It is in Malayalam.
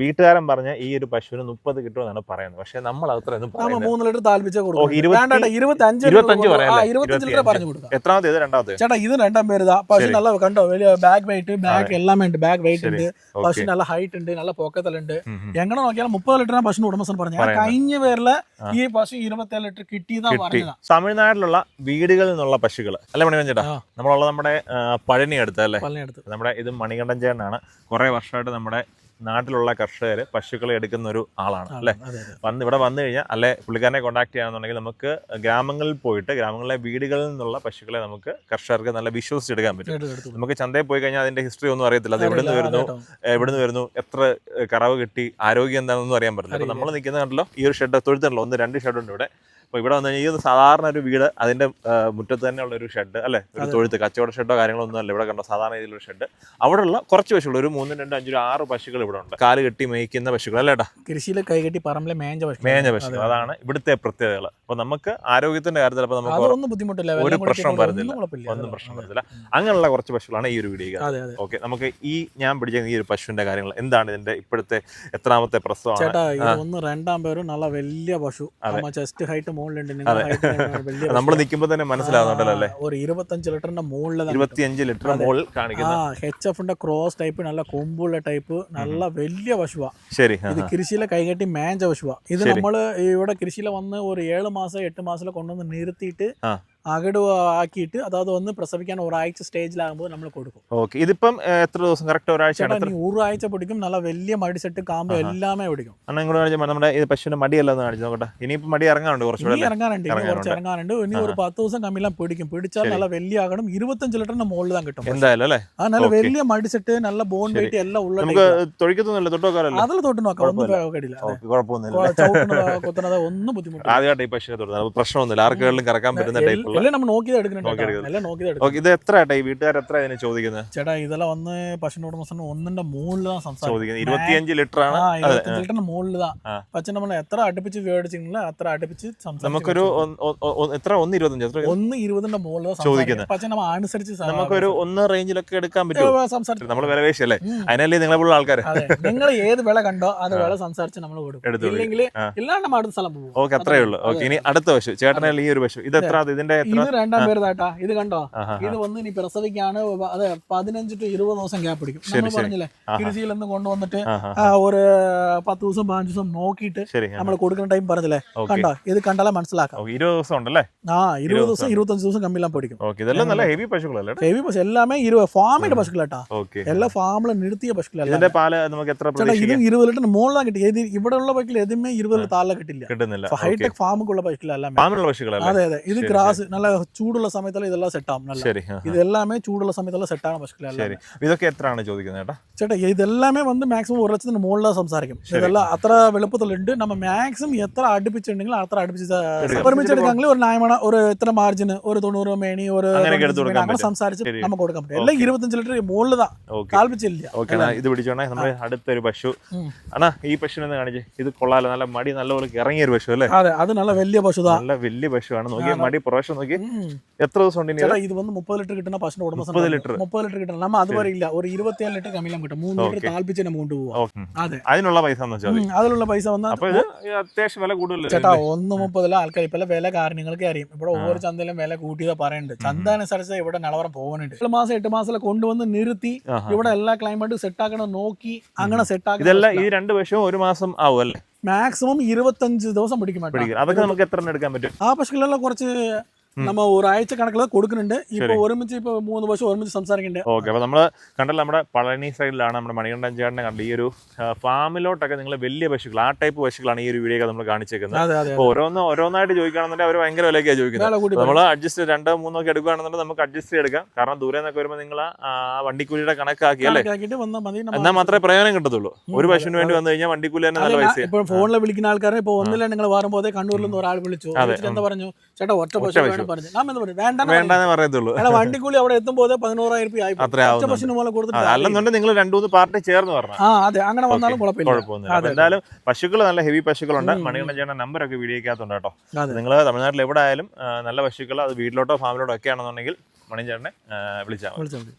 വീട്ടുകാരൻ പറഞ്ഞ ഈ ഒരു പശുവിന് 30 കിട്ടുമെന്നാണ് പറയുന്നത്. പക്ഷെ നമ്മൾ അത്രയൊന്നും 3 ലിറ്റർ താല്പിച്ച കൊടുക്കും. 25 എത്രാമത്തെ ഇത് രണ്ടാമത്തെ ചേട്ടാ? ഇത് രണ്ടാം പേര്. പശു നല്ല കണ്ടോ, വലിയ ബാക്ക് വെയിറ്റ്, ബാക്ക് എല്ലാം ഉണ്ട്. ബാക്ക് വെയിറ്റ് ഉണ്ട്, പശു നല്ല ഹൈറ്റ് ഉണ്ട്, നല്ല പോക്കത്തലുണ്ട്. എങ്ങനെ നോക്കിയാലും 30 ലിറ്റർ പശുവിന് ഉടമസ്ഥൻ പറഞ്ഞു. കഴിഞ്ഞ പേരില് ഈ പശു 27 ലിറ്റർ കിട്ടിയതാ പറഞ്ഞത്. തമിഴ്നാട്ടിലുള്ള വീടുകളിൽ നിന്നുള്ള പശുക്കൾ അല്ലെ മണികണ്ഠൻ ചേട്ടാ? നമ്മളുള്ള നമ്മുടെ പഴനി അടുത്ത് അല്ലേ? നമ്മുടെ ഇത് മണികണ്ഠൻ ചേട്ടനാണ്. കുറെ വർഷമായിട്ട് നമ്മുടെ നാട്ടിലുള്ള കർഷകർ പശുക്കളെ എടുക്കുന്ന ഒരു ആളാണ് അല്ലേ? ഇവിടെ വന്നു കഴിഞ്ഞാൽ അല്ലെ പുള്ളിക്കാരനെ കോൺടാക്ട് ചെയ്യാന്നുണ്ടെങ്കിൽ നമുക്ക് ഗ്രാമങ്ങളിൽ പോയിട്ട് ഗ്രാമങ്ങളിലെ വീടുകളിൽ നിന്നുള്ള പശുക്കളെ നമുക്ക് കർഷകർക്ക് നല്ല വിശ്വസിച്ചെടുക്കാൻ പറ്റും. നമുക്ക് ചന്തയിൽ പോയി കഴിഞ്ഞാൽ അതിന്റെ ഹിസ്റ്ററി ഒന്നും അറിയത്തില്ല. അത് എവിടുന്ന് വരുന്നു, എത്ര കറവ് കിട്ടി, ആരോഗ്യം എന്താണെന്നൊന്നും അറിയാൻ പറ്റില്ല. അപ്പൊ നമ്മൾ നിൽക്കുന്ന കണ്ടല്ലോ ഈ ഒരു ഷെഡ് തൊഴുത്തുണ്ടല്ലോ, 1-2 ഷെഡുണ്ട് ഇവിടെ. അപ്പോൾ ഇവിടെ വന്നു കഴിഞ്ഞാൽ ഈ സാധാരണ ഒരു വീട്, അതിന്റെ മുറ്റത്ത് തന്നെയുള്ള ഒരു ഷെഡ് അല്ലെ, ഒരു തൊഴുത്ത്, കച്ചവട ഷെഡോ കാര്യങ്ങളോ ഒന്നും അല്ല. ഇവിടെ കണ്ടോ സാധാരണ രീതിയിലുള്ള ഷെഡ്. അവിടെയുള്ള കുറച്ച് പശുക്കൾ, ഒരു 3, 2, 5, 6 പശുക്കൾ ഇവിടെ ഉണ്ട്. കാല് കെട്ടി മേയ്ക്കുന്ന പശുക്കൾ അല്ലേട്ടാ? കൃഷിയിലെ കൈകെട്ടി പറമ്പിലെ മേഞ്ഞ പശുക്കൾ. അതാണ് ഇവിടുത്തെ പ്രത്യേകതകൾ. അപ്പൊ നമുക്ക് ആരോഗ്യത്തിന്റെ കാര്യത്തിൽ അപ്പൊ നമുക്ക് ഒരു പ്രശ്നം വരത്തില്ല, ഒന്നും പ്രശ്നം വരത്തില്ല. അങ്ങനെയുള്ള കുറച്ച് പശുക്കളാണ് ഈ ഒരു വീഡിയോ. ഓക്കെ, നമുക്ക് ഈ ഞാൻ പിടിച്ച ഈ ഒരു പശുവിന്റെ കാര്യങ്ങൾ എന്താണ്, ഇതിന്റെ ഇപ്പോഴത്തെ എത്രാമത്തെ പ്രസവമാണ്? ചേട്ടാ ഇത് 2ാം പേരും നല്ല വലിയ പശു, ചെസ്റ്റ് ഹൈറ്റ് നമ്മൾ നിൽക്കുമ്പോ തന്നെ മനസ്സിലാവുന്നുണ്ടല്ലോ അല്ലേ? ഒരു 25 ലിറ്ററിന്റെ മുകളിൽ, 25 ലിറ്റർ മുകളിൽ കാണിക്കുന്ന HFന്റെ ക്രോസ് ടൈപ്പ്, നല്ല കൊമ്പുള്ള ടൈപ്പ്, നല്ല വലിയ പശുവാ. ശരി, ഇത് കൃഷിയിലെ കൈകെട്ടി മേഞ്ഞ പശുവാ. ഇത് നമ്മള് ഇവിടെ കൃഷിയിലെ വന്ന് ഒരു 7 മാസം 8 മാസം കൊണ്ടുവന്ന് നിർത്തിയിട്ട് അകട് ആക്കിയിട്ട് അതായത് ഒന്ന് പ്രസവിക്കാൻ ഒരാഴ്ച സ്റ്റേജിലാകുമ്പോൾ നമ്മൾ കൊടുക്കും. ഓക്കെ, ഇതിപ്പം എത്ര ദിവസം? കറക്റ്റ് ഒരാഴ്ച ഒരാഴ്ച പിടിക്കും. നല്ല വലിയ മടി സെറ്റ്, കാമ്പ് എല്ലാമേ പിടിക്കും. നമ്മുടെ പശുവിന്റെ മടിയല്ല കാണിച്ചു നോക്കട്ടെ. ഇനിയിപ്പോ മടി ഇറങ്ങാനുണ്ട്, കുറച്ച് ഇറങ്ങാനുണ്ട്. ഇനി ഒരു 10 ദിവസം കമ്മില്ലാം പിടിക്കും. പിടിച്ചാൽ നല്ല വലിയ ആകണം. 25 ലിറ്ററിന്റെ മുകളിൽ തന്നെ കിട്ടും എന്തായാലും അല്ലേ? നല്ല വലിയ മടി സെറ്റ്, നല്ല ബോൺ വെയിറ്റ് എല്ലാം ഉള്ള. തൊഴിക്കത്തൊന്നുമില്ല, തൊട്ടോക്കാറല്ലോ? അതിൽ തൊട്ട് നോക്കാം, ഒന്നും ബുദ്ധിമുട്ട്. ആദ്യമായിട്ട് ഈ പശുവിനെ തൊടുന്നത് പ്രശ്നമൊന്നുമില്ല, ആർക്കെങ്കിലും കറക്കാൻ പറ്റുന്ന ടൈപ്പ്. ഇത് എത്ര വീട്ടുകാർ എത്ര ഇതിനെ ചോദിക്കുന്നത്? ചേട്ടാ ഇതെല്ലാം വന്ന് പശുവിന്റെ ഉടമസ്ഥന് 1ന്റെ മുകളിലാണ് സംസാരിക്കുന്നത്. 25 ലിറ്റർ ആണ്, 25 ലിറ്ററിന് മുകളിലാണ്. പക്ഷെ നമ്മൾ എത്ര അടുപ്പിച്ച് മേടിച്ചില്ല അത്ര അടുപ്പിച്ച് നമുക്കൊരു എത്ര 1.25 1.20ന്റെ മുകളിലാണ് ചോദിക്കുന്നത്. പക്ഷെ നമ്മൾ അനുസരിച്ച് നമുക്കൊരു 1 റേഞ്ചിലൊക്കെ എടുക്കാൻ പറ്റും. നമ്മൾ വില പേശല്ലേ, അതിനല്ലേ നിങ്ങളെ പോലുള്ള ആൾക്കാർ. നിങ്ങൾ ഏത് വില കണ്ടോ അത് വില സംസാരിച്ച് നമ്മൾ കൊടുക്കും. ഇല്ലെങ്കിൽ ഇല്ലാണ്ട് അടുത്ത സ്ഥലം പോകും. ഓക്കെ, അത്രേ ഉള്ളൂ. ഓക്കെ, ഇനി അടുത്ത പശു ചേട്ടനല്ലേ ഈ ഒരു പശു? ഇത് എത്ര? ഇതിന്റെ ഇത് 2ാം പേര് താട്ടാ. ഇത് കണ്ടോ, ഇത് വന്ന് ഇനി പ്രസവിക്കാണ്. അതെ, 15 to 20 ദിവസം ഗ്യാപ്പ് പിടിക്കും. നമ്മൾ പറഞ്ഞില്ലേ കൃഷിയിൽ നിന്ന് കൊണ്ടുവന്നിട്ട് ഒരു 10 ദിവസം 15 ദിവസം നോക്കിയിട്ട് നമ്മൾ കൊടുക്കുന്ന ടൈം പറഞ്ഞില്ലേ? കണ്ടോ, ഇത് കണ്ടാലേ മനസ്സിലാക്കാം. 20 ദിവസം ഉണ്ടല്ലേ? 20 ദിവസം 25 ദിവസം കമ്മിലാൻ പിടിക്കും. ഹെവി പശുക്കളല്ലേ? ഹെവി പശു എല്ലാമേ ഫാമിന്റെ പശുക്കളാട്ടാ. എല്ലാ ഫാമിലും നിർത്തിയ പശുക്കളല്ല. ഇതിന്റെ പാല് നമുക്ക് എത്ര? ഇതും 20 ലിറ്ററിന് മുകളിലാണ് കിട്ടി. ഇവിടെ ഉള്ള പശുക്കൾ എതുമേ 20 ലിറ്റർ താഴെ കിട്ടില്ല. ഹൈടെക് ഫാമുക്കുള്ള പശുക്കളല്ല. അതെ അതെ, ഇത് ഗ്രാസ് നല്ല ചൂടുള്ള സമയത്തല്ല ഇതെല്ലാം സെറ്റ് ആവും. ഇതെല്ലാമേ ചൂടുള്ള സമയത്തുള്ള സെറ്റാണ് പശുക്കളെല്ലാം. ഇതൊക്കെ എത്രയാണ് ചോദിക്കുന്നത് ചേട്ടാ? ഇതെല്ലാമേ വന്ന് മാക്സിമം 1 ലക്ഷത്തിന് മുകളിലാണ് സംസാരിക്കും. ഇതെല്ലാം അത്ര വലുപ്പത്തിലുണ്ട്. നമ്മ മാക്സിമം എത്ര അടുപ്പിച്ചിട്ടുണ്ടെങ്കിൽ അത്ര അടുപ്പിച്ച് ഒരുമിച്ചെടുക്കാമെങ്കിൽ ഒരു ന്യായമാണ്. ഒരു എത്ര മാർജിന്, ഒരു 90 മേണി, ഒരു അങ്ങനെ സംസാരിച്ച് നമുക്ക് കൊടുക്കാൻ പറ്റും. എല്ലാം 25 ലിറ്റർ മുകളിലാണ്, താല്പിച്ചില്ല. ഇത് പിടിച്ചോണേ. നമ്മുടെ അടുത്തൊരു പശു ആണാ, ഈ പശുവിനെ കാണിച്ച്. ഇത് കൊള്ളാലോ, നല്ല മടി നല്ലപോലെ ഇറങ്ങിയ ഒരു പശു അല്ലേ? അതെ, അത് നല്ല വലിയ പശു, നല്ല വലിയ പശുവാണ്. നോക്കിയ മടി പ്രാവശ്യം നോക്കി. എത്ര ദിവസം ഉണ്ട്? ഇത് വന്ന് 30 ലിറ്റർ കിട്ടുന്ന പശുവിന്റെ ഉടമസ്ഥൻ 30 ലിറ്റർ കിട്ടണം. നമ്മ അതുപോലെ ഇല്ല, ഒരു 27 ലിറ്റർ കമ്മിലും കിട്ടും. 3 ലിറ്റർ താല്പിച്ച് തന്നെ കൊണ്ടുപോകും. അതെ, അതിനുള്ള പൈസ അതിലുള്ള പൈസ വന്നാൽ അത്യാവശ്യം വില കൂടുതൽ ചേട്ടാ. 1.30 ആൾക്കാർ ഇപ്പൊ വില കാര്യങ്ങൾക്ക് അറിയും. ഇവിടെ ഓരോ ചന്തയിലും വില കൂട്ടിയതാ പറയുന്നുണ്ട്. ചന്ത അനുസരിച്ച് ഇവിടെ നിലവരം പോകുന്നുണ്ട്. 7 മാസം 8 മാസം കൊണ്ടുവന്ന് നിർത്തി ഇവിടെ എല്ലാ ക്ലൈമറ്റും സെറ്റ് ആക്കണം നോക്കി അങ്ങനെ സെറ്റ് ആക്കി. ഇതെല്ലാം ഈ 2 പശുവും 1 മാസം ആവും അല്ലേ? മാക്സിമം 25 ദിവസം പിടിക്കും. അതൊക്കെ നമുക്ക് എത്ര എടുക്കാൻ പറ്റും? ആ പശുക്കളെല്ലാം കുറച്ച് നമ്മ ഒരാഴ്ച കണക്കിൽ കൊടുക്കുന്നുണ്ട്. ഇപ്പൊ ഒരുമിച്ച് 3 പശു ഒരുമിച്ച് സംസാരിക്കണ്ടേ? ഓക്കെ, അപ്പൊ നമ്മള് കണ്ടല്ലോ നമ്മുടെ പളനി സൈഡിലാണ് നമ്മുടെ മണികണ്ഠൻ ചേട്ടനെ കണ്ടത്. ഈ ഒരു ഫാമിലോട്ടൊക്കെ നിങ്ങൾ വലിയ പശുക്കൾ, ആ ടൈപ്പ് പശുക്കളാണ് ഈ ഒരു വീഡിയോ നമ്മൾ കാണിച്ചേക്കുന്നത്. അപ്പൊ ഓരോന്നായിട്ട് ചോദിക്കുകയാണെന്നുണ്ടെങ്കിൽ അവർ ഭയങ്കര വിലയ്ക്കാണ് ചോദിക്കുന്നത്. നമ്മൾ അഡ്ജസ്റ്റ് 2, 3 ഒക്കെ എടുക്കുകയാണെന്നുണ്ടെങ്കിൽ നമുക്ക് അഡ്ജസ്റ്റ് ചെയ്തെടുക്കാം. കാരണം ദൂരെ നിന്നൊക്കെ വരുമ്പോൾ നിങ്ങൾ ആ വണ്ടിക്കൂലിയുടെ കണക്കാക്കി അല്ലേ, എന്നാൽ മാത്രമേ പ്രയോജനം കിട്ടത്തുള്ളൂ. ഒരു പശുവിന് വേണ്ടി വന്നു കഴിഞ്ഞാൽ വണ്ടിക്കൂലി തന്നെ നല്ല പൈസ. ഇപ്പൊ ഫോണിൽ വിളിക്കുന്ന ആൾക്കാരെ ഇപ്പൊ ഒന്നില്ല, നിങ്ങൾ വരുമ്പോൾ കണ്ണൂരിൽ നിന്ന് ഒരാൾ വിളിച്ചു, എന്താ പറഞ്ഞു, ചേട്ടാ ഒറ്റ പശു വേണ്ടെന്ന് പറയത്തുള്ളൂ. വണ്ടിക്കൂലി അവിടെ എത്തുമ്പോൾ 11,000 രൂപ അല്ലെന്നുണ്ടെങ്കിൽ നിങ്ങൾ 2-3 പാർട്ടി ചേർന്ന് പറഞ്ഞു. അതെ, അങ്ങനെ വന്നാലും കുഴപ്പമൊന്നുമില്ല. എന്തായാലും പശുക്കൾ നല്ല ഹെവി പശുക്കളുണ്ട്. മണികണ്ഠൻ ചേട്ടൻ നമ്പറൊക്കെ വീഡിയോക്കകത്തുണ്ട് കേട്ടോ. നിങ്ങൾ തമിഴ്നാട്ടിൽ എവിടെ ആയാലും നല്ല പശുക്കൾ അത് വീട്ടിലോട്ടോ ഫാമിലോട്ടോ ഒക്കെ ആണെന്നുണ്ടെങ്കിൽ മണികണ്ഠൻ ചേട്ടനെ വിളിച്ചാൽ മതി.